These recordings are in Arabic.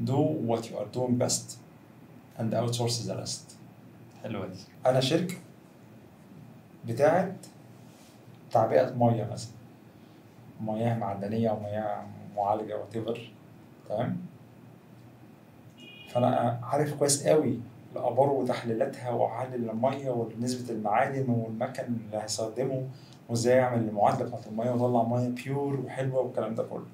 do what you are doing best and outsource the rest. حلوة دي. انا شركه بتاعت تعبئه ميه مثلا، مياه معدنيه او مياه معالجه whatever، تمام؟ فانا عارف كويس قوي الابار وتحليلاتها واحلل الميه ونسبه المعادن والمكن اللي هيستخدمه وازاي يعمل المعادله بتاعت الميه ويطلع ميه بيور وحلوه والكلام ده كله.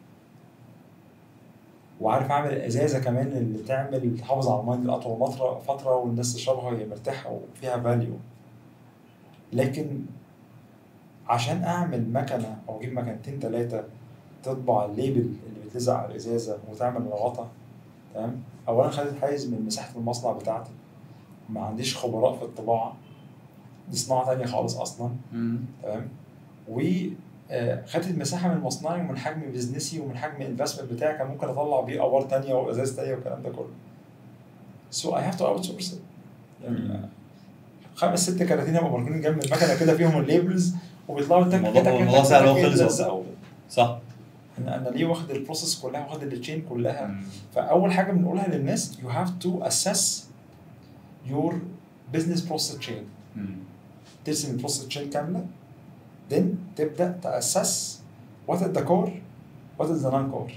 وعارف اعمل الازازه كمان اللي تحافظ على الميه لاطول فتره والناس تشربها وهي مرتاحه وفيها فاليو. لكن عشان اعمل مكنه او اجيب مكنتين 3 تطبع الليبل اللي بتلزق على الازازه وتعمل الغطا، تمام؟ اولا خدت حيز من مساحه المصنع بتاعتي، ما عنديش خبراء في الطباعه، دي صناعه تانية خالص اصلا، تمام؟ وخدت مساحه من مصنعي ومن حجم بيزنسي ومن حجم الانفستمنت بتاعي، كان ممكن اطلع بيه ابار تانية وازاز تانية والكلام ده كله. so I have to outsource it. يعني 5-6 كراتين هيبقوا مركونين جنب المكنه كده فيهم الليبلز وبيطلعوا تك الموضوع سهل وخلص. صح. انا ليه واخد البروسيس كلها واخد التشين كلها. فاول حاجه بنقولها للناس you have to assess your business process chain. ترسم البروسيس تشين كامله، then تبدا تاسس what is the core what is the non core.